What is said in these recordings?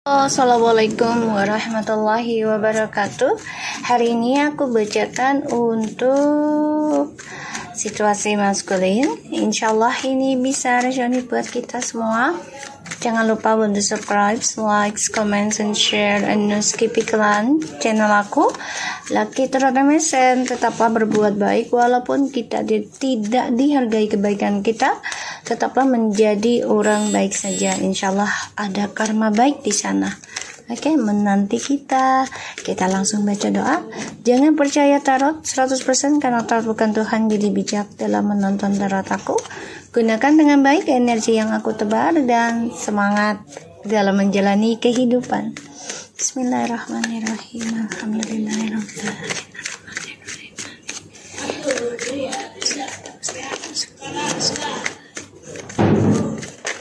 Assalamualaikum warahmatullahi wabarakatuh. Hari ini aku bacakan untuk situasi maskulin. Insyaallah ini bisa resonate buat kita semua. Jangan lupa untuk subscribe, like, comment, and share, and no skip iklan channel aku. Laki Teradamesen, tetaplah berbuat baik walaupun kita tidak dihargai kebaikan kita. Tetaplah menjadi orang baik saja. Insyaallah ada karma baik di sana. Oke, menanti kita. Kita langsung baca doa. Jangan percaya tarot 100% karena tarot bukan Tuhan, jadi bijak dalam menonton tarot aku. Gunakan dengan baik energi yang aku tebar dan semangat dalam menjalani kehidupan. Bismillahirrahmanirrahim. Alhamdulillahirrahmanirrahim.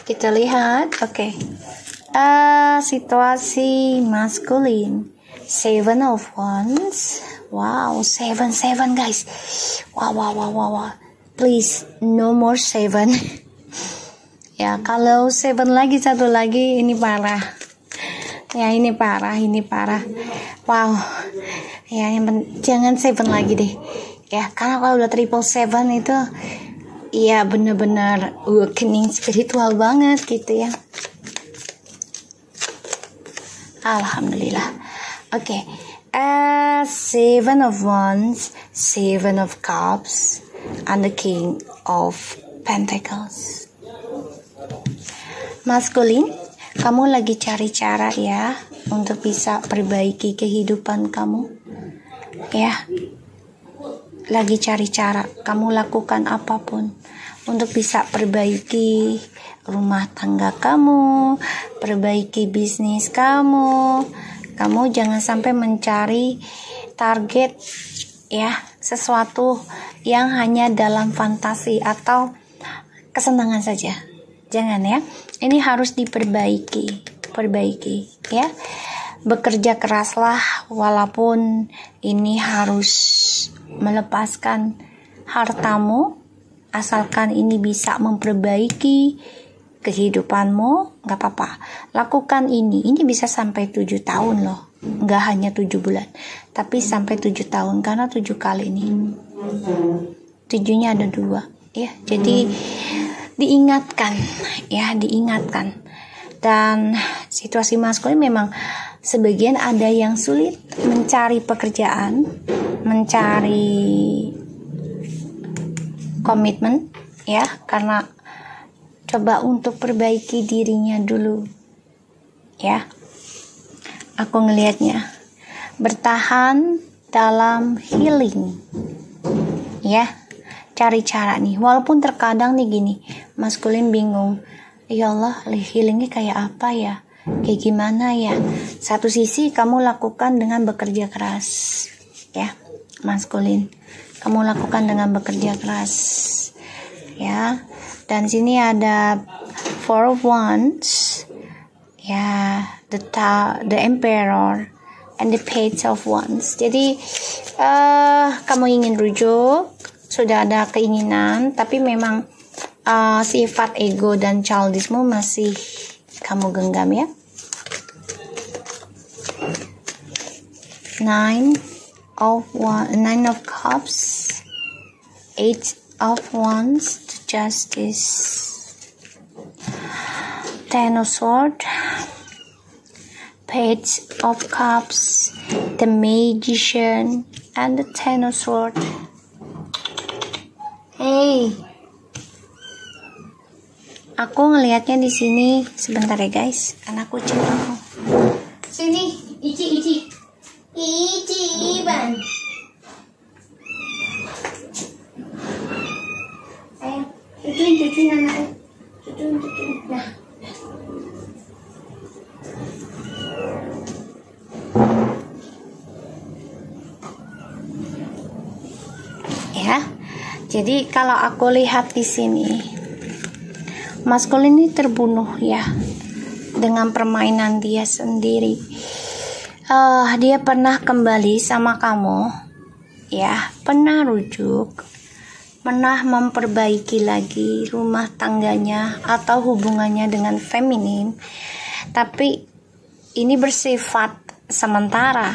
Kita lihat, oke. Situasi maskulin. 7 of Wands. Wow, 7 guys. Wow. Please, no more 7. Ya, kalau 7 lagi, satu lagi, ini parah. Ya, ini parah. Wow. Ya, jangan 7 lagi deh. Ya, karena kalau udah triple 7 itu, ya bener-bener awakening spiritual banget gitu ya. Alhamdulillah. Oke. 7 of Wands, 7 of Cups, and the King of Pentacles. Maskulin, kamu lagi cari cara ya untuk bisa perbaiki kehidupan kamu. Ya. Lagi cari cara, kamu lakukan apapun untuk bisa perbaiki rumah tangga kamu, perbaiki bisnis kamu. Kamu jangan sampai mencari target ya, sesuatu yang hanya dalam fantasi atau kesenangan saja. Jangan ya. Ini harus diperbaiki ya. Bekerja keraslah walaupun ini harus melepaskan hartamu, asalkan ini bisa memperbaiki kehidupanmu, gak apa-apa. Lakukan ini bisa sampai 7 tahun loh, gak hanya 7 bulan, tapi sampai 7 tahun, karena 7 kali ini 7-nya ada 2 ya, jadi diingatkan. Dan situasi maskulin memang sebagian ada yang sulit mencari pekerjaan, mencari komitmen ya, karena coba untuk perbaiki dirinya dulu ya. Aku ngelihatnya bertahan dalam healing ya, cari cara nih, walaupun terkadang nih gini, maskulin bingung, ya Allah healingnya kayak apa ya, kayak gimana ya. Satu sisi kamu lakukan dengan bekerja keras ya, maskulin, kamu lakukan dengan bekerja keras ya. Dan sini ada 4 of Wands ya, the Emperor and the Page of Wands. Jadi kamu ingin rujuk, sudah ada keinginan, tapi memang sifat ego dan childishmu masih kamu genggam ya. 9 of Cups, 8 of Wands, the Justice, 10 of Swords, Page of Cups, the Magician, and the 10 of Swords. Hey, aku ngelihatnya di sini sebentar ya guys, karena kucing aku. Sini, Ici Ban. Sayang, cucuin anakku. Cucuin. Nah. Ya. Jadi kalau aku lihat di sini, maskulin ini terbunuh ya dengan permainan dia sendiri. Dia pernah kembali sama kamu ya, pernah rujuk, pernah memperbaiki lagi rumah tangganya atau hubungannya dengan feminin, tapi ini bersifat sementara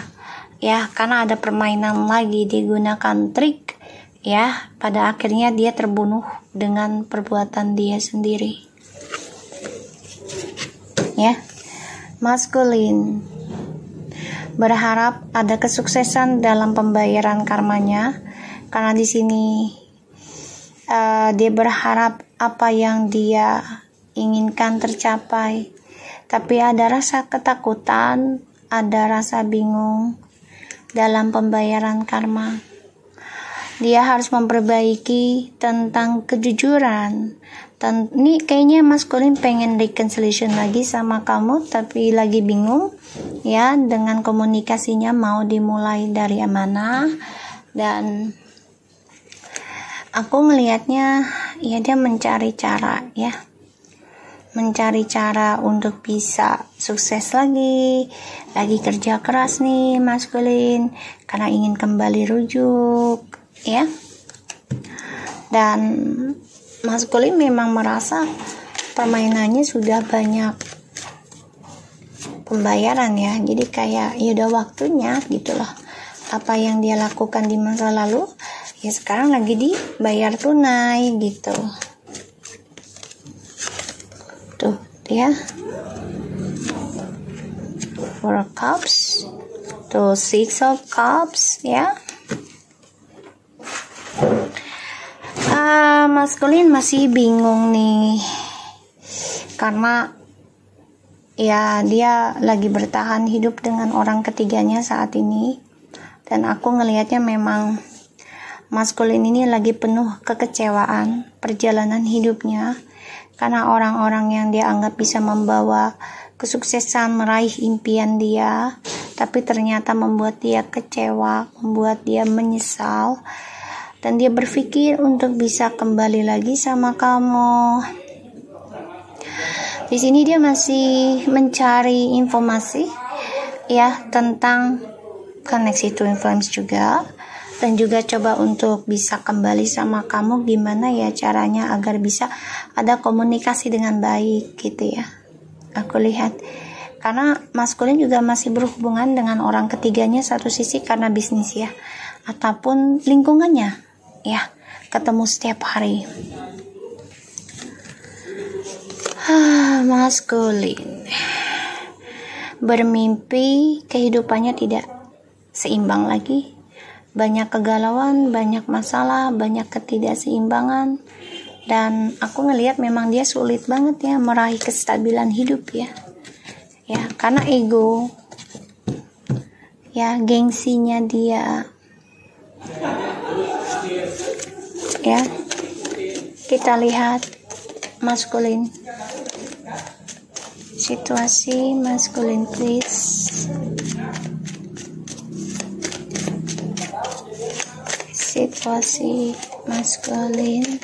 ya, karena ada permainan lagi, digunakan trik ya, pada akhirnya dia terbunuh dengan perbuatan dia sendiri ya. Maskulin berharap ada kesuksesan dalam pembayaran karmanya, karena di sini dia berharap apa yang dia inginkan tercapai, tapi ada rasa ketakutan, ada rasa bingung dalam pembayaran karma. Dia harus memperbaiki tentang kejujuran. Ini kayaknya maskulin pengen reconciliation lagi sama kamu, tapi lagi bingung ya dengan komunikasinya mau dimulai dari mana. Dan aku ngelihatnya ya dia mencari cara ya, mencari cara untuk bisa sukses lagi kerja keras nih maskulin, karena ingin kembali rujuk ya. Dan maskulin memang merasa permainannya sudah banyak pembayaran ya, jadi kayak ya udah waktunya gitu loh. Apa yang dia lakukan di masa lalu ya sekarang lagi dibayar tunai gitu. Tuh ya, Four of Cups, tuh Six of Cups ya. Maskulin masih bingung nih, karena ya dia lagi bertahan hidup dengan orang ketiganya saat ini. Dan aku ngelihatnya memang maskulin ini lagi penuh kekecewaan perjalanan hidupnya, karena orang-orang yang dia anggap bisa membawa kesuksesan meraih impian dia, tapi ternyata membuat dia kecewa, membuat dia menyesal. Dan dia berpikir untuk bisa kembali lagi sama kamu. Di sini dia masih mencari informasi ya tentang koneksi twin flames juga, dan juga coba untuk bisa kembali sama kamu, gimana ya caranya agar bisa ada komunikasi dengan baik gitu ya. Aku lihat karena maskulin juga masih berhubungan dengan orang ketiganya satu sisi karena bisnis ya, ataupun lingkungannya ya, ketemu setiap hari. Maskulin bermimpi kehidupannya tidak seimbang lagi, banyak kegalauan, banyak masalah, banyak ketidakseimbangan. Dan aku ngelihat memang dia sulit banget ya meraih kestabilan hidup ya, karena ego ya, gengsinya dia ya. Kita lihat maskulin, situasi maskulin please, situasi maskulin,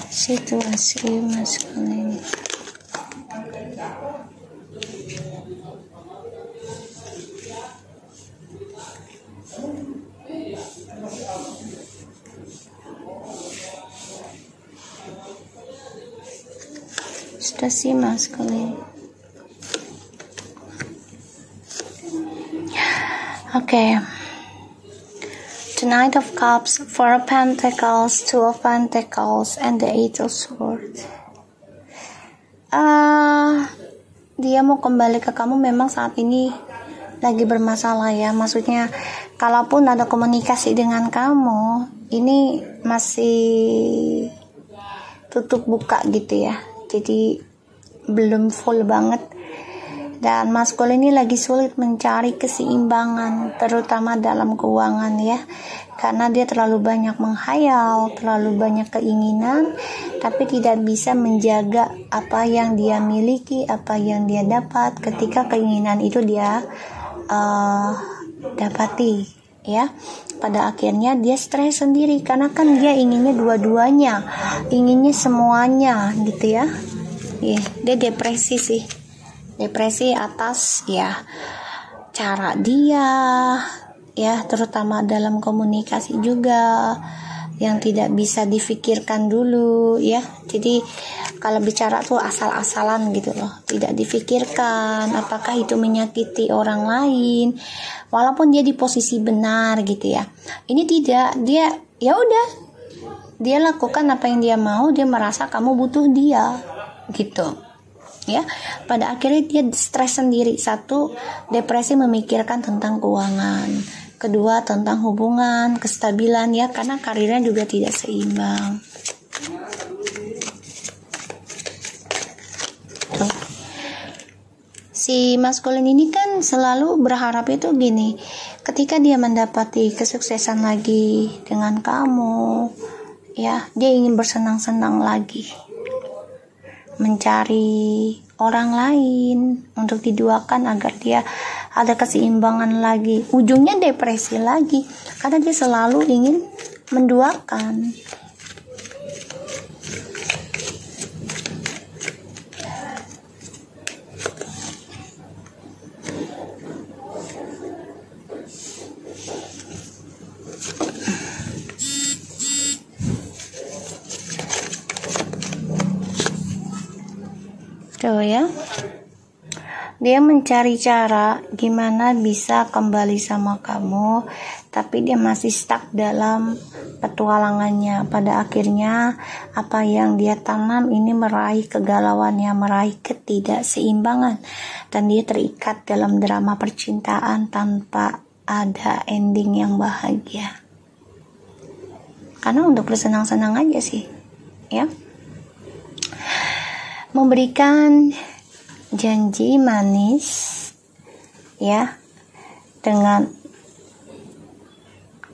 situasi maskulin. Situasi maskulin. Okay. The Knight of Cups, Four of Pentacles, Two of Pentacles, and the Eight of Swords. Dia mau kembali ke kamu memang saat ini lagi bermasalah ya. Maksudnya kalaupun ada komunikasi dengan kamu, ini masih tutup buka gitu ya. Jadi belum full banget. Dan maskulin ini lagi sulit mencari keseimbangan, terutama dalam keuangan ya, karena dia terlalu banyak menghayal, terlalu banyak keinginan, tapi tidak bisa menjaga apa yang dia miliki, apa yang dia dapat ketika keinginan itu dia dapati ya. Pada akhirnya dia stres sendiri, karena kan dia inginnya dua-duanya, inginnya semuanya gitu ya. Dia depresi sih. Depresi atas ya cara dia ya, terutama dalam komunikasi juga, yang tidak bisa difikirkan dulu ya. Jadi kalau bicara tuh asal-asalan gitu loh, tidak difikirkan apakah itu menyakiti orang lain walaupun dia di posisi benar gitu ya. Ini tidak, dia ya udah, dia lakukan apa yang dia mau, dia merasa kamu butuh dia gitu ya. Pada akhirnya dia stres sendiri. Satu, depresi memikirkan tentang keuangan. Kedua, tentang hubungan, kestabilan ya, karena karirnya juga tidak seimbang. Tuh. Si maskulin ini kan selalu berharap itu gini, ketika dia mendapati kesuksesan lagi dengan kamu ya, dia ingin bersenang-senang lagi, mencari orang lain untuk diduakan agar dia ada keseimbangan lagi. Ujungnya depresi lagi karena dia selalu ingin menduakan. Tuh ya, dia mencari cara gimana bisa kembali sama kamu, tapi dia masih stuck dalam petualangannya. Pada akhirnya apa yang dia tanam ini meraih kegalauannya, meraih ketidakseimbangan, dan dia terikat dalam drama percintaan tanpa ada ending yang bahagia. Karena untuk bersenang-senang aja sih ya, memberikan janji manis ya dengan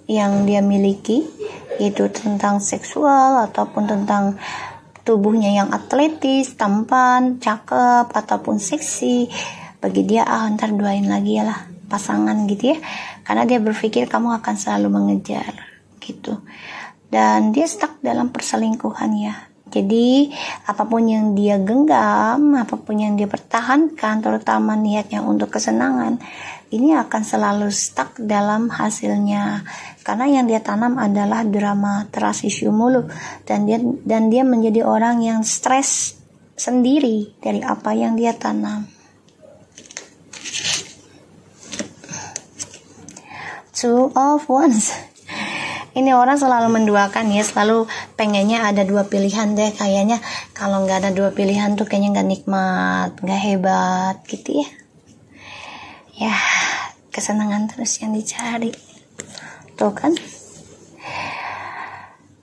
yang dia miliki, itu tentang seksual ataupun tentang tubuhnya yang atletis, tampan, cakep ataupun seksi. Bagi dia ntar doain lagi ya lah pasangan gitu ya, karena dia berpikir kamu akan selalu mengejar gitu, dan dia stuck dalam perselingkuhan ya. Jadi apapun yang dia genggam, apapun yang dia pertahankan, terutama niatnya untuk kesenangan, ini akan selalu stuck dalam hasilnya. Karena yang dia tanam adalah drama trust issue mulu, dan dia menjadi orang yang stres sendiri dari apa yang dia tanam. Two of Wands. Ini orang selalu menduakan ya, selalu pengennya ada dua pilihan deh kayaknya. Kalau nggak ada dua pilihan tuh kayaknya nggak nikmat, nggak hebat gitu ya. Ya, kesenangan terus yang dicari. Tuh kan,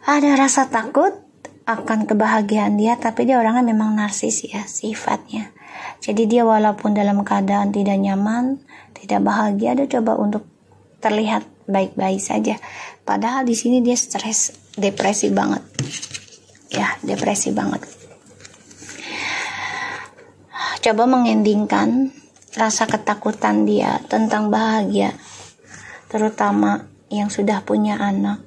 ada rasa takut akan kebahagiaan dia, tapi dia orangnya memang narsis ya sifatnya. Jadi dia walaupun dalam keadaan tidak nyaman, tidak bahagia, dia coba untuk terlihat baik-baik saja. Padahal di sini dia stres, depresi banget. Ya, depresi banget. Coba mengendingkan rasa ketakutan dia tentang bahagia, terutama yang sudah punya anak.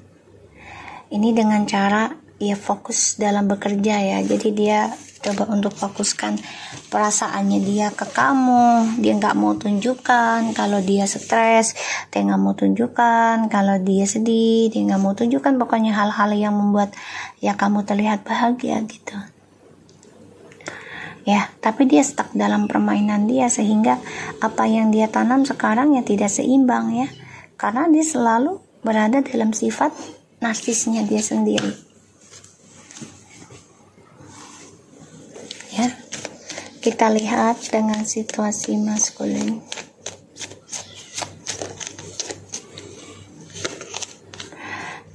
Ini dengan cara ya fokus dalam bekerja ya. Jadi dia coba untuk fokuskan perasaannya dia ke kamu. Dia nggak mau tunjukkan kalau dia stres, dia nggak mau tunjukkan kalau dia sedih, dia nggak mau tunjukkan pokoknya hal-hal yang membuat ya kamu terlihat bahagia gitu ya. Tapi dia stuck dalam permainan dia, sehingga apa yang dia tanam sekarang ya tidak seimbang ya, karena dia selalu berada dalam sifat narsisnya dia sendiri. Kita lihat dengan situasi maskulin.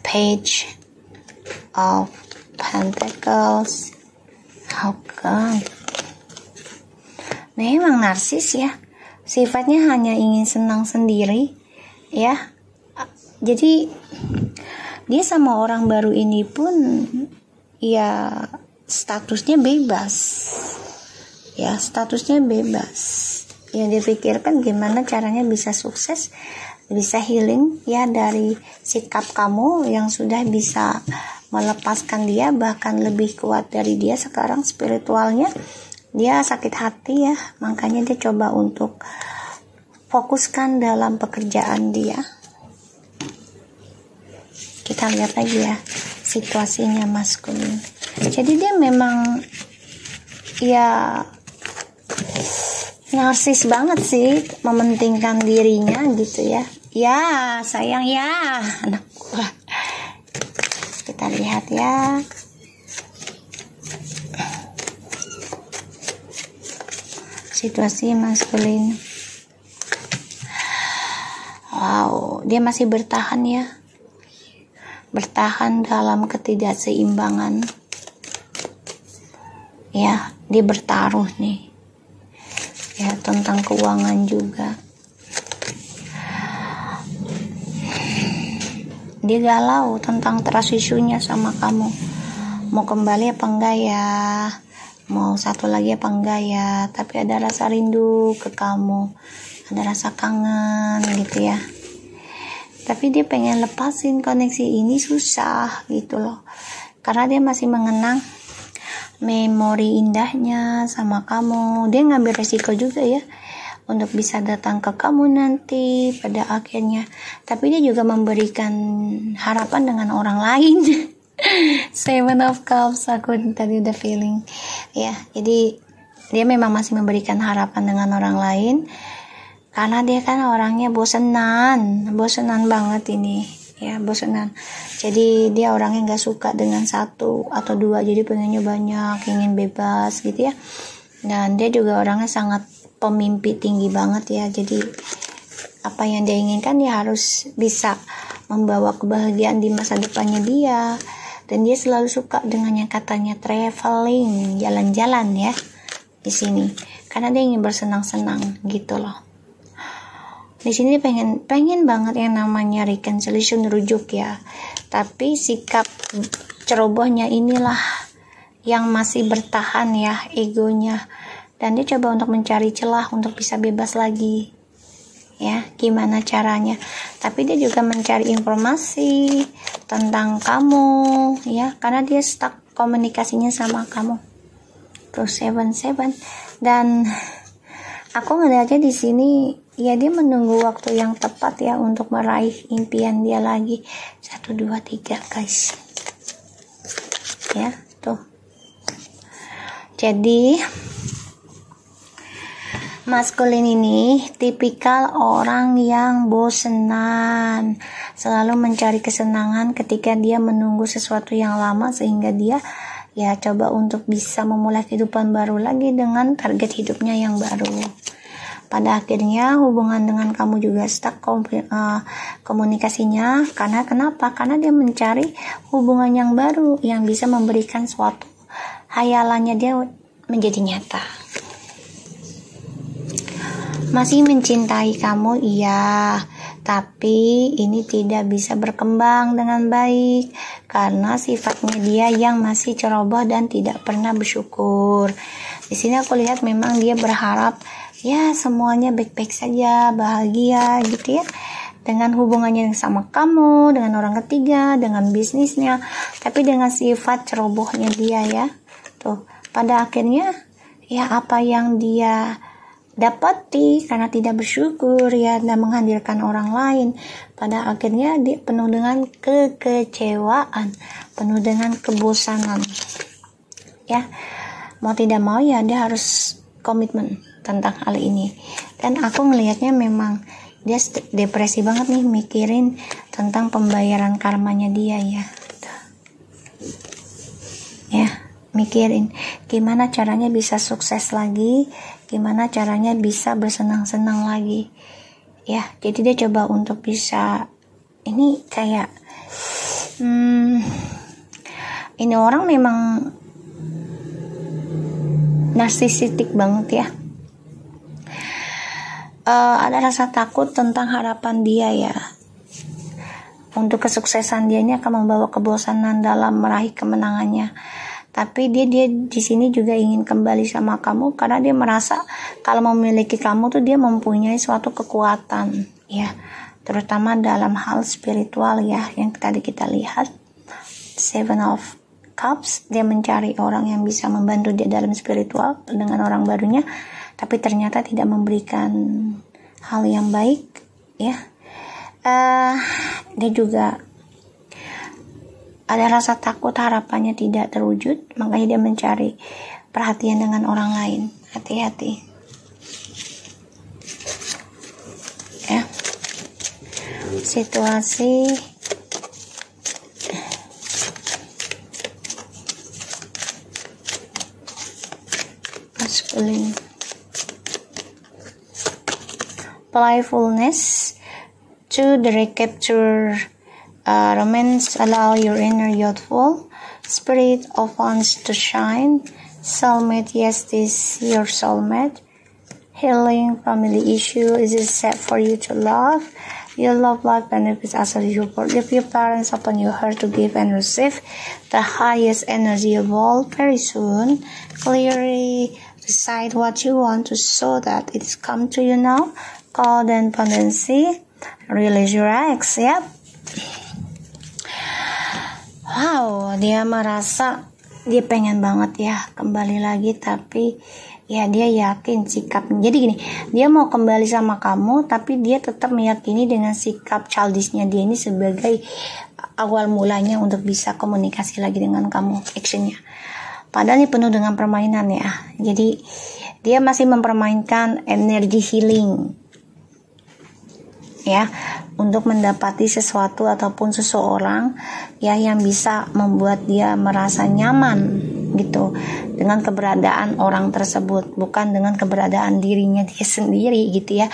Page of Pentacles. How come? Memang narsis ya. Sifatnya hanya ingin senang sendiri ya. Jadi dia sama orang baru ini pun ya statusnya bebas. Ya, statusnya bebas. Yang dipikirkan gimana caranya bisa sukses, bisa healing ya dari sikap kamu yang sudah bisa melepaskan dia, bahkan lebih kuat dari dia sekarang spiritualnya. Dia sakit hati ya, makanya dia coba untuk fokuskan dalam pekerjaan dia. Kita lihat lagi ya. situasinya maskulin. Jadi dia memang ya narsis banget sih, mementingkan dirinya gitu ya. Ya sayang ya anak gua. Kita lihat ya. Situasi maskulin. Wow, dia masih bertahan ya. Bertahan dalam ketidakseimbangan. Ya, dia bertaruh nih. Ya, tentang keuangan juga. Dia galau tentang trust isunya sama kamu. Mau kembali apa enggak ya? Mau satu lagi apa enggak ya? Tapi ada rasa rindu ke kamu. Ada rasa kangen gitu ya. Tapi dia pengen lepasin koneksi ini susah gitu loh. Karena dia masih mengenang memori indahnya sama kamu. Dia ngambil resiko juga ya untuk bisa datang ke kamu nanti pada akhirnya. Tapi dia juga memberikan harapan dengan orang lain. Seven of Cups, aku tadi udah feeling ya. Jadi dia memang masih memberikan harapan dengan orang lain, karena dia kan orangnya bosenan banget ini ya, bosenan. Jadi dia orangnya gak suka dengan satu atau dua, jadi pengennya banyak, ingin bebas gitu ya. Dan dia juga orangnya sangat pemimpi tinggi banget ya. Jadi apa yang dia inginkan dia harus bisa membawa kebahagiaan di masa depannya dia. Dan dia selalu suka dengan yang katanya traveling, jalan-jalan ya di sini, karena dia ingin bersenang-senang gitu loh. Di sini pengen banget yang namanya reconciliation, rujuk ya. Tapi sikap cerobohnya inilah yang masih bertahan ya, egonya. Dan dia coba untuk mencari celah untuk bisa bebas lagi. Ya, gimana caranya? Tapi dia juga mencari informasi tentang kamu ya, karena dia stuck komunikasinya sama kamu. Terus 77 dan aku ngeliatnya di sini ya, dia menunggu waktu yang tepat ya untuk meraih impian dia lagi. 1 2 3 guys. Ya, tuh. Jadi maskulin ini tipikal orang yang bosenan, selalu mencari kesenangan ketika dia menunggu sesuatu yang lama, sehingga dia ya coba untuk bisa memulai kehidupan baru lagi dengan target hidupnya yang baru. Pada akhirnya hubungan dengan kamu juga stuck komunikasinya. Karena kenapa? Karena dia mencari hubungan yang baru yang bisa memberikan suatu hayalannya dia menjadi nyata. Masih mencintai kamu, iya, tapi ini tidak bisa berkembang dengan baik karena sifatnya dia yang masih ceroboh dan tidak pernah bersyukur. Di sini aku lihat memang dia berharap ya semuanya baik-baik saja, bahagia gitu ya, dengan hubungannya sama kamu, dengan orang ketiga, dengan bisnisnya. Tapi dengan sifat cerobohnya dia ya, tuh pada akhirnya ya apa yang dia dapati karena tidak bersyukur ya, dan menghadirkan orang lain, pada akhirnya dia penuh dengan kekecewaan, penuh dengan kebosanan ya. Mau tidak mau ya dia harus komitmen tentang hal ini. Dan aku ngelihatnya memang dia depresi banget nih mikirin tentang pembayaran karmanya dia ya. Ya, mikirin gimana caranya bisa sukses lagi, gimana caranya bisa bersenang-senang lagi ya. Jadi dia coba untuk bisa ini kayak ini orang memang narsisistik banget ya. Ada rasa takut tentang harapan dia ya, untuk kesuksesan dia ini akan membawa kebosanan dalam meraih kemenangannya. Tapi dia di sini juga ingin kembali sama kamu karena dia merasa kalau memiliki kamu tuh dia mempunyai suatu kekuatan ya, terutama dalam hal spiritual ya, yang tadi kita lihat 7 of Cups. Dia mencari orang yang bisa membantu dia dalam spiritual dengan orang barunya, tapi ternyata tidak memberikan hal yang baik, ya. Dia juga ada rasa takut harapannya tidak terwujud, makanya dia mencari perhatian dengan orang lain. Hati-hati ya. Situasi masculine, playfulness to the recapture romance, allow your inner youthful spirit of wants to shine. Soulmate, yes, this your soulmate. Healing family issue, is it set for you to love? Your love life benefits as you forgive your parents, open your heart to give and receive the highest energy of all very soon. Clearly decide what you want to so that it's come to you now. Codependency, release your ex. Yep. Wow, dia merasa dia pengen banget ya kembali lagi, tapi ya dia yakin sikapnya. Jadi gini, dia mau kembali sama kamu, tapi dia tetap meyakini dengan sikap childishnya dia ini sebagai awal mulanya untuk bisa komunikasi lagi dengan kamu, actionnya. Padahal ini penuh dengan permainan ya. Jadi dia masih mempermainkan energi healing ya, untuk mendapati sesuatu ataupun seseorang ya yang bisa membuat dia merasa nyaman gitu dengan keberadaan orang tersebut, bukan dengan keberadaan dirinya dia sendiri gitu ya,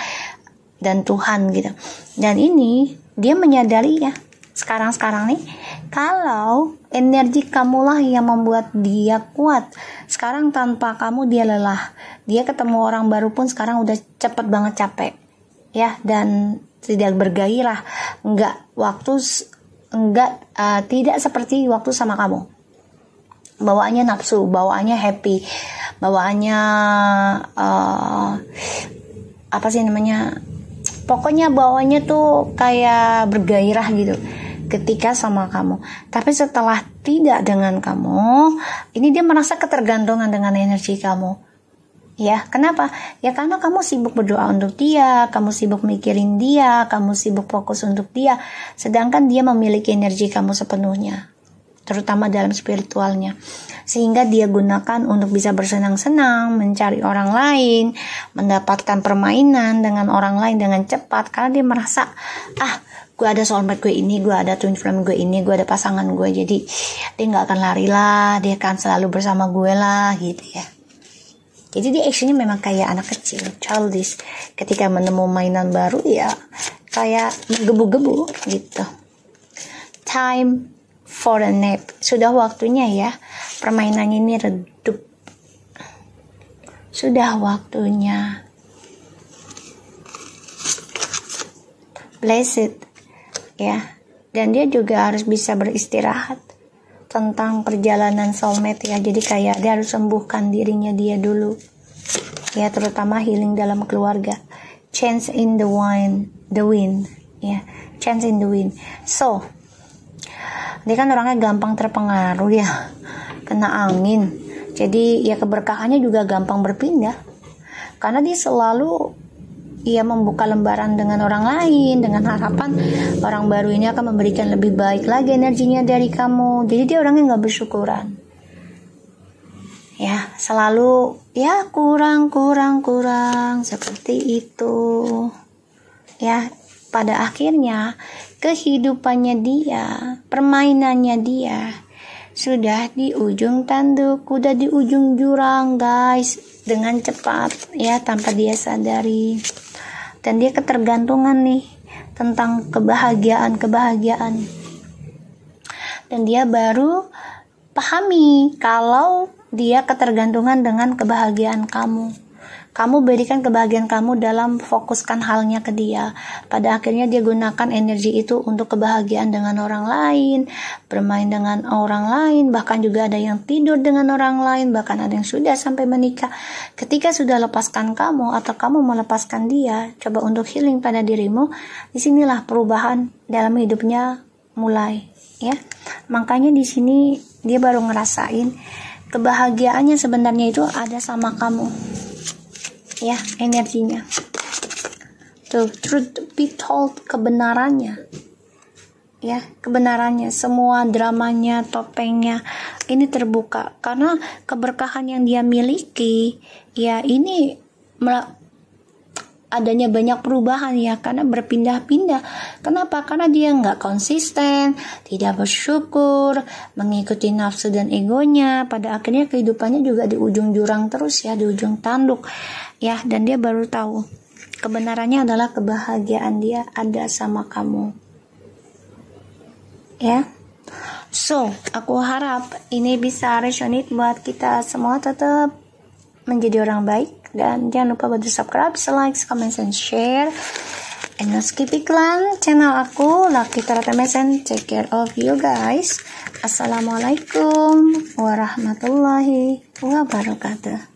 dan Tuhan gitu. Dan ini dia menyadari ya sekarang nih, kalau energi kamulah yang membuat dia kuat. Sekarang tanpa kamu dia lelah, dia ketemu orang baru pun sekarang udah cepet banget capek ya, dan tidak bergairah, tidak seperti waktu sama kamu. Bawaannya nafsu, bawaannya happy, bawaannya pokoknya bawaannya tuh kayak bergairah gitu ketika sama kamu. Tapi setelah tidak dengan kamu, ini dia merasa ketergantungan dengan energi kamu. Ya, kenapa? Ya karena kamu sibuk berdoa untuk dia, kamu sibuk mikirin dia, kamu sibuk fokus untuk dia, sedangkan dia memiliki energi kamu sepenuhnya, terutama dalam spiritualnya. Sehingga dia gunakan untuk bisa bersenang-senang, mencari orang lain, mendapatkan permainan dengan orang lain dengan cepat, karena dia merasa, gue ada soulmate gue ini, gue ada twin flame gue ini, gue ada pasangan gue, jadi dia gak akan lari lah, dia akan selalu bersama gue lah gitu ya. Jadi dia actionnya memang kayak anak kecil, childish. Ketika menemu mainan baru ya kayak menggebu-gebu gitu. Time for a nap. Sudah waktunya ya permainan ini redup. Sudah waktunya. Blessed ya. Dan dia juga harus bisa beristirahat tentang perjalanan soulmate ya. Jadi kayak dia harus sembuhkan dirinya dia dulu ya, terutama healing dalam keluarga. Change in the wind ya, change in the wind. So dia kan orangnya gampang terpengaruh ya, kena angin. Jadi ya keberkahannya juga gampang berpindah, karena dia selalu membuka lembaran dengan orang lain, dengan harapan orang baru ini akan memberikan lebih baik lagi energinya dari kamu. Jadi dia orangnya gak bersyukuran ya, selalu ya kurang seperti itu ya. Pada akhirnya kehidupannya dia, permainannya dia sudah di ujung tanduk, udah di ujung jurang guys, dengan cepat ya, tanpa dia sadari. Dan dia ketergantungan nih tentang kebahagiaan. Dan dia baru pahami kalau dia ketergantungan dengan kebahagiaan kamu. Kamu berikan kebahagiaan kamu dalam fokuskan halnya ke dia. Pada akhirnya dia gunakan energi itu untuk kebahagiaan dengan orang lain, bermain dengan orang lain, bahkan juga ada yang tidur dengan orang lain, bahkan ada yang sudah sampai menikah. Ketika sudah lepaskan kamu atau kamu melepaskan dia, coba untuk healing pada dirimu. Disinilah perubahan dalam hidupnya mulai ya. Makanya di sini dia baru ngerasain kebahagiaannya sebenarnya itu ada sama kamu ya, energinya tuh, truth be told, kebenarannya ya, kebenarannya, semua dramanya, topengnya ini terbuka karena keberkahan yang dia miliki. Ya, ini adanya banyak perubahan ya, karena berpindah-pindah. Kenapa? Karena dia nggak konsisten, tidak bersyukur, mengikuti nafsu dan egonya. Pada akhirnya kehidupannya juga di ujung jurang terus ya, di ujung tanduk ya. Dan dia baru tahu kebenarannya adalah kebahagiaan dia ada sama kamu ya. So, aku harap ini bisa resonate buat kita semua, tetap menjadi orang baik. Dan jangan lupa buat subscribe, like, comment, and share. And no skip iklan channel aku, Lucky Tarot MSN. Take care of you guys. Assalamualaikum warahmatullahi wabarakatuh.